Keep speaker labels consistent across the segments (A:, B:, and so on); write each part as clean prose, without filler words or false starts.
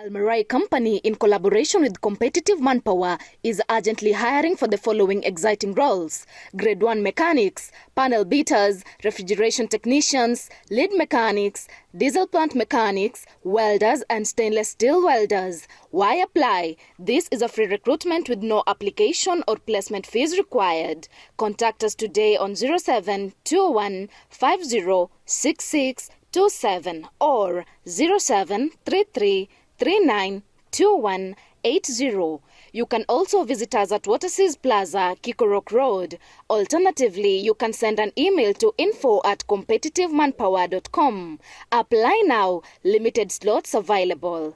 A: Almarai Company, in collaboration with Competitive Manpower, is urgently hiring for the following exciting roles: Grade 1 mechanics, panel beaters, refrigeration technicians, lead mechanics, diesel plant mechanics, welders, and stainless steel welders. Why apply? This is a free recruitment with no application or placement fees required. Contact us today on 0721 506627 or 0733 392180. You can also visit us at Waterseas Plaza, Kikorok Road. Alternatively, you can send an email to info@competitivemanpower.com. Apply now. Limited slots available.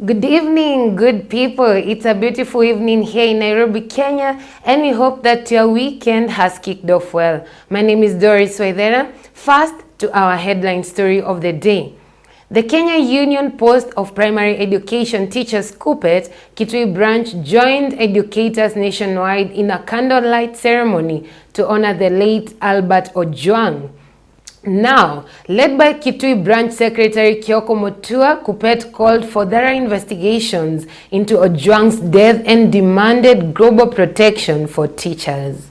B: Good evening, good people. It's a beautiful evening here in Nairobi, Kenya, and we hope that your weekend has kicked off well. My name is Doris Waithera. First, to our headline story of the day. The Kenya Union Post of Primary Education Teachers KUPPET Kitui branch joined educators nationwide in a candlelight ceremony to honor the late Albert Ojwang. Now, led by Kitui Branch Secretary Kioko Mutua, KUPPET called for thorough investigations into Ojwang's death and demanded global protection for teachers.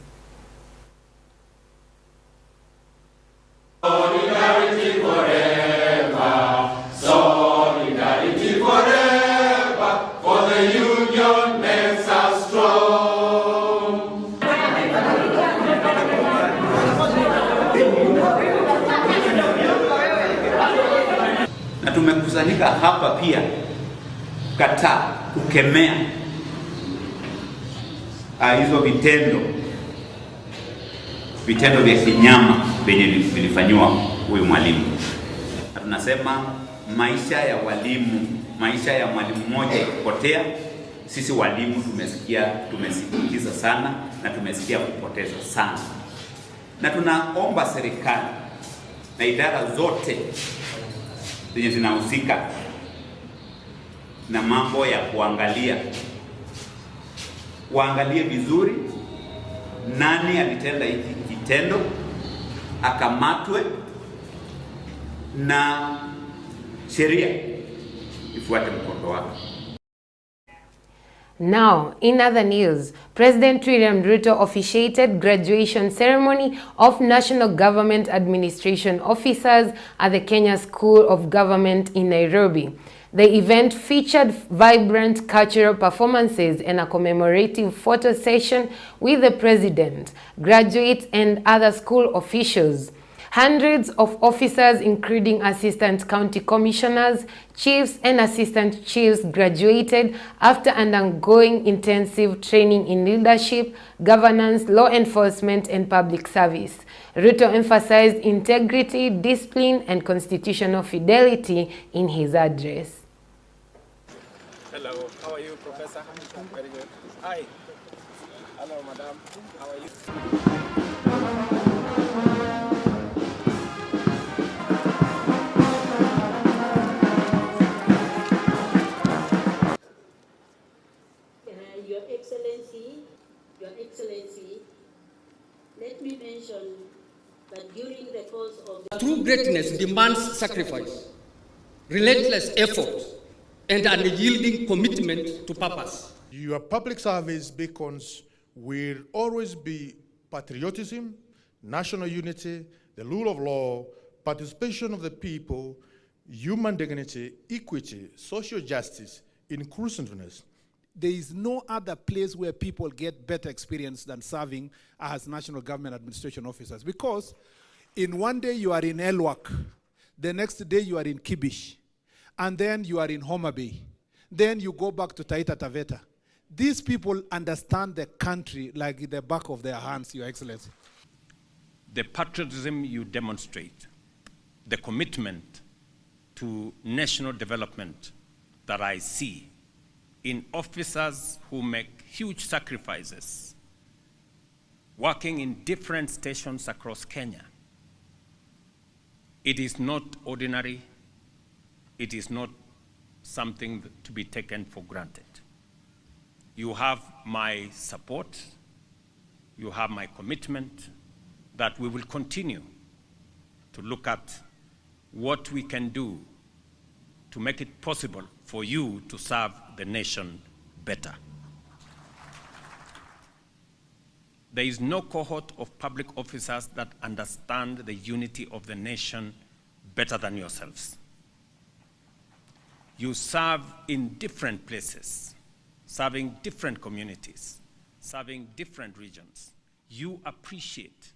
C: Solidarity forever, solidarity forever, for the union makes us strong.
D: Na tumekusanyika hapa pia kukataa, kukemea hizo vitendo vya kinyama vyenye vilifanywa huyu mwalimu. Na tunasema maisha ya mwalimu mmoja ikipotea, sisi walimu tumesikiza sana na tumesikia kupoteza sana. Na tunaomba serikali na idara zote zenye zinahusika na mambo ya waangalie vizuri nani alitenda hiki kitendo, akamatwe na sheria ifuate mkondo wake.
B: Now, in other news, President William Ruto officiated graduation ceremony of National Government Administration officers at the Kenya School of Government in Nairobi. The event featured vibrant cultural performances and a commemorative photo session with the president, graduates, and other school officials. Hundreds of officers, including assistant county commissioners, chiefs, and assistant chiefs, graduated after undergoing intensive training in leadership, governance, law enforcement, and public service. Ruto emphasized integrity, discipline, and constitutional fidelity in his address.
E: Hello, how are you, Professor? Very good. Hi. Hello, Madam. How are you?
F: Your Excellency, let me mention that during the course of the
G: true greatness demands sacrifice, relentless effort, and an unyielding commitment to purpose.
H: Your public service beacons will always be patriotism, national unity, the rule of law, participation of the people, human dignity, equity, social justice, inclusiveness,
E: there is no other place where people get better experience than serving as national government administration officers. Because in one day you are in Elwak, the next day you are in Kibish, and then you are in Homa Bay. Then you go back to Taita Taveta. These people understand the country like the back of their hands, Your Excellency.
I: The patriotism you demonstrate, the commitment to national development that I see in officers who make huge sacrifices, working in different stations across Kenya. It is not ordinary. It is not something to be taken for granted. You have my support. You have my commitment that we will continue to look at what we can do to make it possible for you to serve the nation better. There is no cohort of public officers that understand the unity of the nation better than yourselves. You serve in different places, serving different communities, serving different regions. You appreciate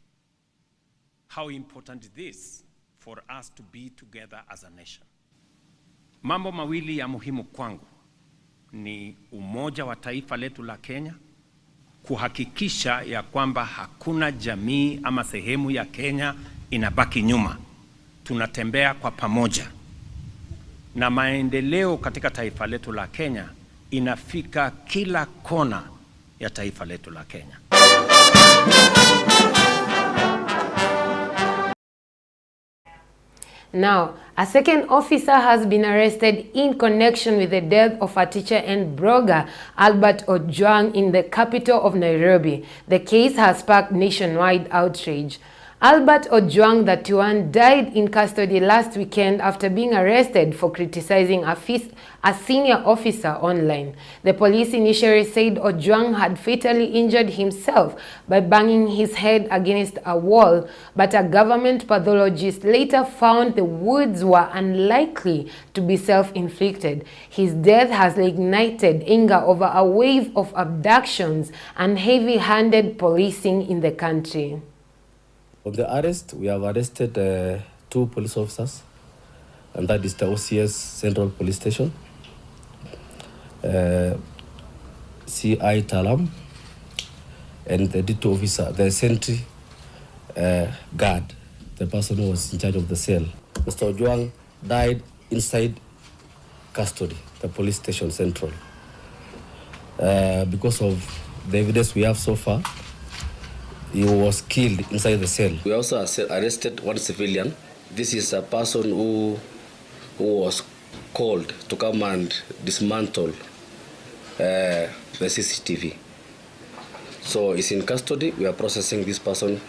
I: how important it is for us to be together as a nation. Mambo mawili ya muhimu kwangu ni umoja wa taifa letu la Kenya, kuhakikisha ya kwamba hakuna jamii ama sehemu ya Kenya inabaki nyuma. Tunatembea kwa pamoja. Na maendeleo katika taifa letu la Kenya inafika kila kona ya taifa letu la Kenya.
B: Now, a second officer has been arrested in connection with the death of a teacher and blogger, Albert Ojwang, in the capital of Nairobi. The case has sparked nationwide outrage. Albert Ojwang, 31, died in custody last weekend after being arrested for criticizing a senior officer online. The police initially said Ojwang had fatally injured himself by banging his head against a wall, but a government pathologist later found the wounds were unlikely to be self-inflicted. His death has ignited anger over a wave of abductions and heavy-handed policing in the country.
J: On the arrest, we have arrested 2 police officers, and that is the OCS Central Police Station, CI Talam, and the D2 officer, the sentry guard, the person who was in charge of the cell. Mr. Ojwang died inside custody, the police station central. Because of the evidence we have so far, he was killed inside the cell. We also arrested 1 civilian. This is a person who was called to come and dismantle the CCTV. So he's in custody. We are processing this person,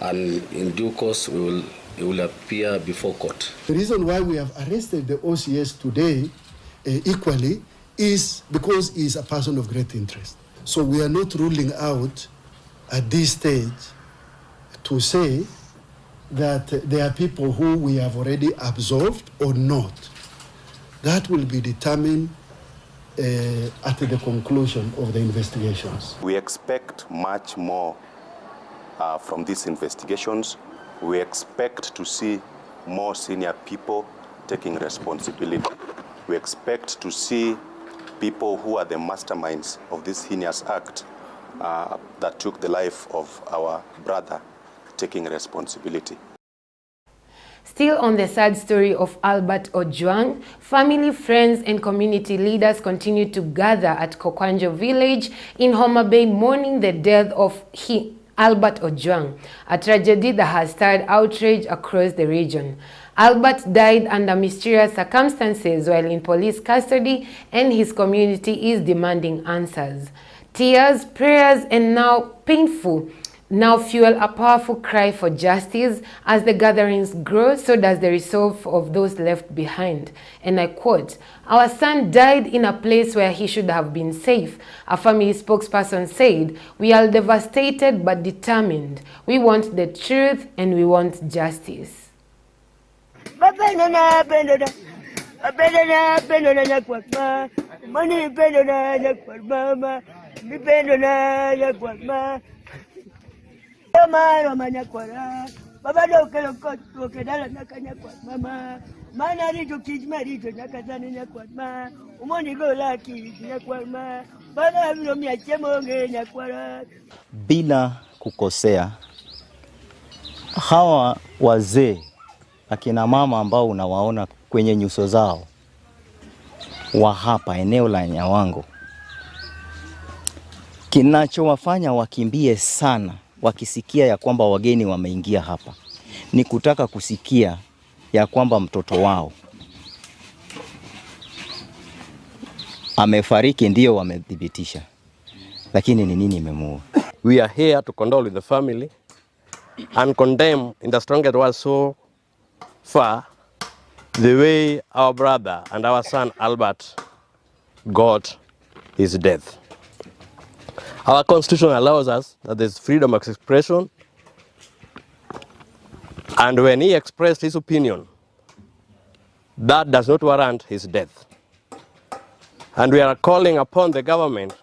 J: and in due course he will appear before court.
K: The reason why we have arrested the OCS today equally is because he is a person of great interest. So we are not ruling out at this stage to say that there are people who we have already absolved or not. That will be determined at the conclusion of the investigations.
L: We expect much more from these investigations. We expect to see more senior people taking responsibility. We expect to see people who are the masterminds of this heinous act that took the life of our brother taking responsibility.
B: Still on the sad story of Albert Ojwang, family, friends, and community leaders continue to gather at Kokwanjo village in Homa Bay mourning the death of Albert Ojwang, a tragedy that has stirred outrage across the region. Albert died under mysterious circumstances while in police custody, and his community is demanding answers. Tears, prayers, and now fuel a powerful cry for justice. As the gatherings grow, so does the resolve of those left behind. And I quote, "Our son died in a place where he should have been safe." A family spokesperson said, "We are devastated but determined. We want the truth and we want justice."
M: Apendo na nyakwama. Mani pendo na nyakwama. Mi pendo na nyakwama. Roma nyakwara. Baba dokelo koto kedala nyakwama. Mana rito kijmarito nyakazani nyakwama. Umoni gola ki nyakwama. Baba vilo miachemonge nyakwara.
N: Bila kukosea, hawa wazee akina mama ambao unawaona kwenye nyuso zao wa hapa eneo la Nyawango, kinachowafanya wakimbie sana wakisikia ya kwamba wageni wameingia hapa ni kutaka kusikia ya kwamba mtoto wao amefariki. Ndio wamethibitisha, lakini ni nini imemuua?
O: We are here to condole with the family and condemn in the strongest words so far the way our brother and our son Albert got his death. Our constitution allows us that there's freedom of expression, and when he expressed his opinion, that does not warrant his death. And we are calling upon the government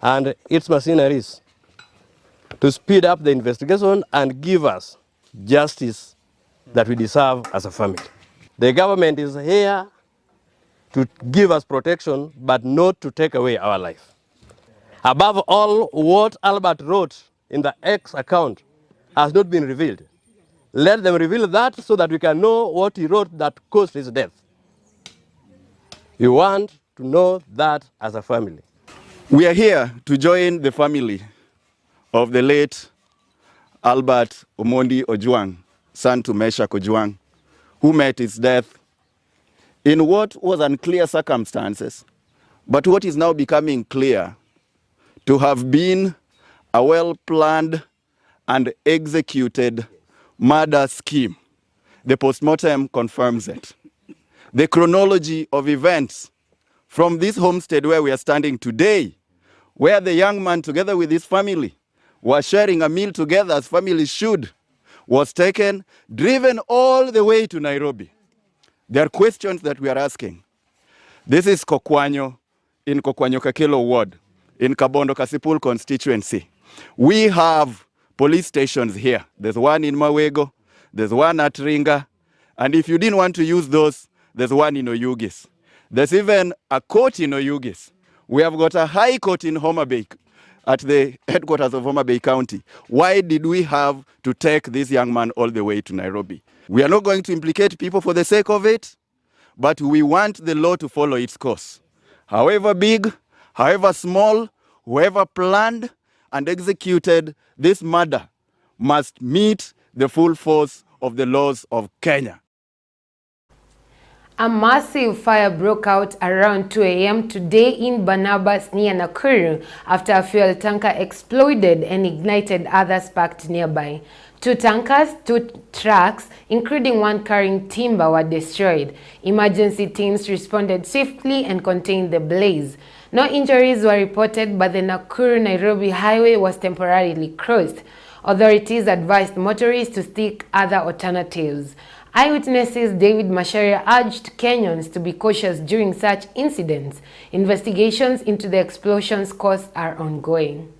O: and its machineries to speed up the investigation and give us justice that we deserve as a family. The government is here to give us protection, but not to take away our life. Above all, what Albert wrote in the X account has not been revealed. Let them reveal that so that we can know what he wrote that caused his death. We want to know that as a family.
P: We are here to join the family of the late Albert Omondi Ojwang, son to Meshach Ojwang, who met his death in what was unclear circumstances, but what is now becoming clear to have been a well-planned and executed murder scheme. The postmortem confirms it. The chronology of events from this homestead where we are standing today, where the young man together with his family were sharing a meal together as families should, was taken, driven all the way to Nairobi. There are questions that we are asking. This is Kokwanyo, in Kokwanyo Kakilo ward, in Kabondo Kasipul constituency. We have police stations here. There's one in Mawego, there's one at Ringa, and if you didn't want to use those, there's one in Oyugis. There's even a court in Oyugis. We have got a high court in Homa Bay, at the headquarters of Homa Bay County. Why did we have to take this young man all the way to Nairobi? We are not going to implicate people for the sake of it, but we want the law to follow its course. However big, however small, whoever planned and executed this murder must meet the full force of the laws of Kenya.
B: A massive fire broke out around 2 a.m. today in Barnabas near Nakuru after a fuel tanker exploded and ignited others parked nearby. 2 tankers, 2 trucks, including one carrying timber, were destroyed. Emergency teams responded swiftly and contained the blaze. No injuries were reported, but the Nakuru-Nairobi highway was temporarily closed. Authorities advised motorists to seek other alternatives. Eyewitnesses David Macharia urged Kenyans to be cautious during such incidents. Investigations into the explosion's cause are ongoing.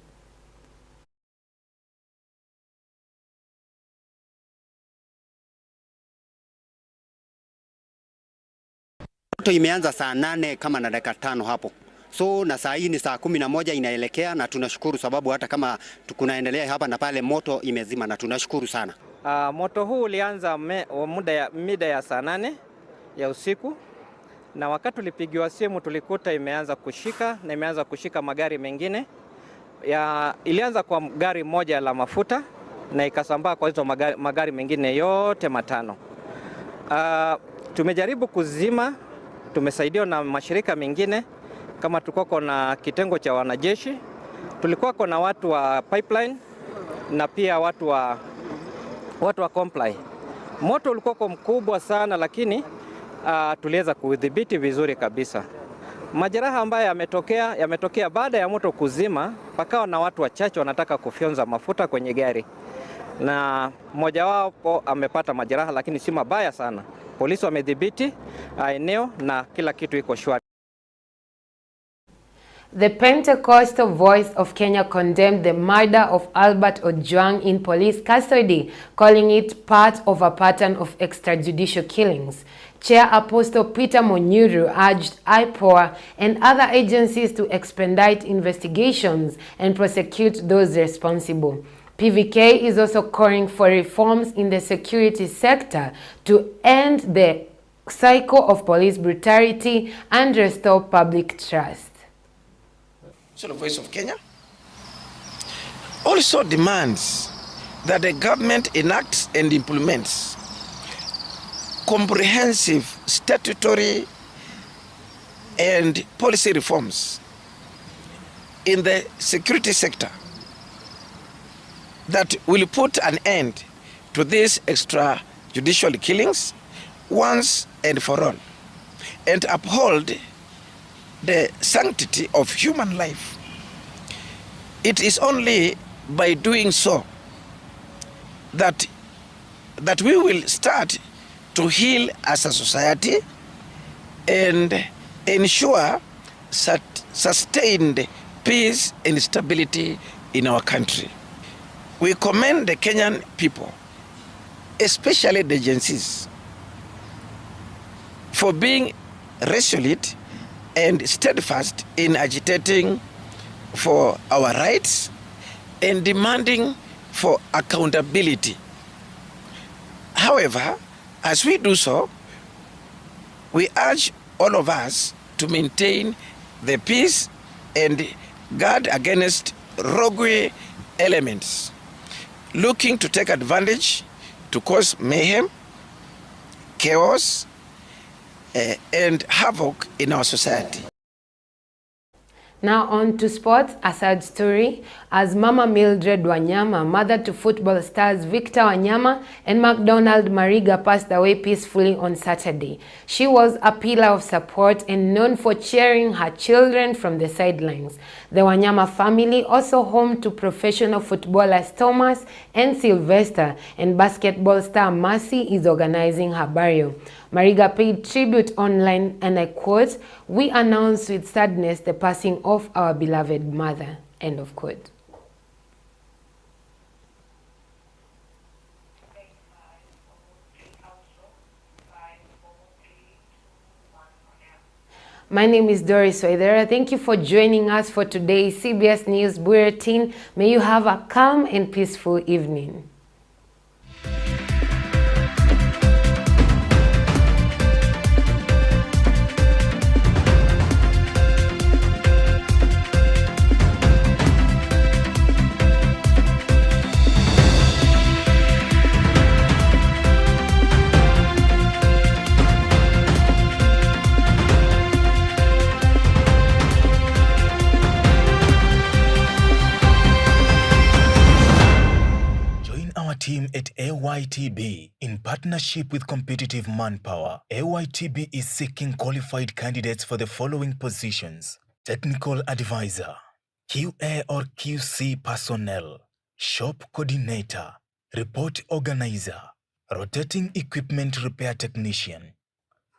Q: Moto imeanza saa 8 kama na dakika 5 hapo. So na saa hii ni saa 11 inaelekea, na tunashukuru sababu hata kama tukunaendelea hapa na pale moto imezima, na tunashukuru sana.
R: Moto huu ulianza mida ya saa 8 ya usiku, na wakati tulipigiwa simu tulikuta imeanza kushika, na imeanza kushika magari mengine. Ilianza kwa gari moja la mafuta na ikasambaa kwa hizo magari mengine yote matano. Tumejaribu kuzima, tumesaidiwa na mashirika mengine, kama tulikuwa na kitengo cha wanajeshi, tulikuwa na watu wa pipeline na pia watu wa comply. Moto ulikuwa mkubwa sana, lakini tuliweza kudhibiti vizuri kabisa. Majeraha ambayo yametokea baada ya moto kuzima, pakawa na watu wachache wanataka kufyonza mafuta kwenye gari, na mmoja wapo amepata majeraha, lakini si mabaya sana. Polisi wamedhibiti eneo na kila kitu iko shwari.
B: The Pentecostal Voice of Kenya condemned the murder of Albert Ojwang in police custody, calling it part of a pattern of extrajudicial killings. Chair Apostle Peter Monyuru urged IPOA and other agencies to expedite investigations and prosecute those responsible. PVK is also calling for reforms in the security sector to end the cycle of police brutality and restore public trust.
S: So the Voice of Kenya also demands that the government enacts and implements comprehensive statutory and policy reforms in the security sector that will put an end to these extrajudicial killings once and for all, and uphold the sanctity of human life. It is only by doing so that we will start to heal as a society and ensure sustained peace and stability in our country. We commend the Kenyan people, especially the Gen Zs, for being resolute and steadfast in agitating for our rights and demanding for accountability. However, as we do so, we urge all of us to maintain the peace and guard against rogue elements looking to take advantage to cause mayhem, chaos, and havoc in our society.
B: Now on to sports, a sad story as Mama Mildred Wanyama, mother to football stars Victor Wanyama and McDonald Mariga, passed away peacefully on Saturday. She was a pillar of support and known for cheering her children from the sidelines. The Wanyama family, also home to professional footballers Thomas and Sylvester, and basketball star Mercy, is organizing her burial. Mariga paid tribute online, and I quote, "We announce with sadness the passing of our beloved mother," end of quote. My name is Doris Waithera. Thank you for joining us for today's CBS News Bulletin. May you have a calm and peaceful evening.
T: Team at AYTB in partnership with Competitive Manpower. AYTB is seeking qualified candidates for the following positions: technical advisor, QA or QC personnel, shop coordinator, report organizer, rotating equipment repair technician,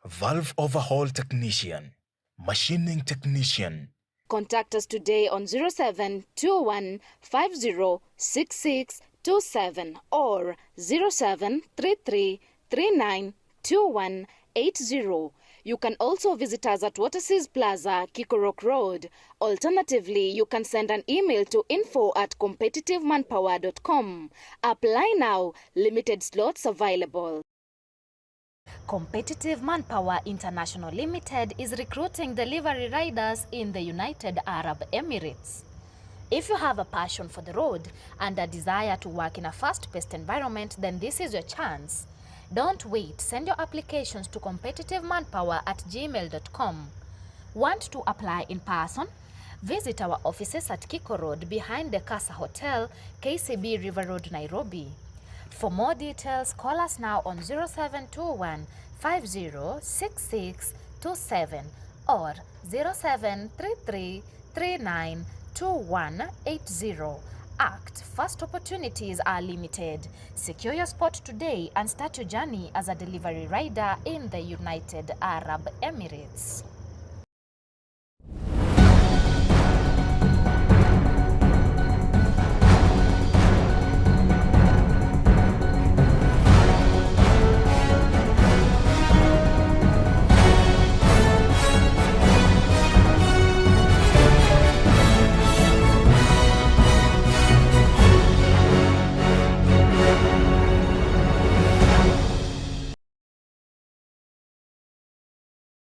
T: valve overhaul technician, machining technician.
A: Contact us today on 0721 5066 27 or 0733 392180. You can also visit us at Waterseas Plaza, Kikorok Road. Alternatively, you can send an email to info@competitivemanpower.com. Apply now. Limited slots available. Competitive Manpower International Limited is recruiting delivery riders in the United Arab Emirates. If you have a passion for the road and a desire to work in a fast-paced environment, then this is your chance. Don't wait. Send your applications to competitivemanpower@gmail.com. Want to apply in person? Visit our offices at Kiko Road behind the Casa Hotel, KCB River Road, Nairobi. For more details, call us now on 0721 506627 or 0733 392180. act, first opportunities are limited. Secure your spot today and start your journey as a delivery rider in the United Arab Emirates.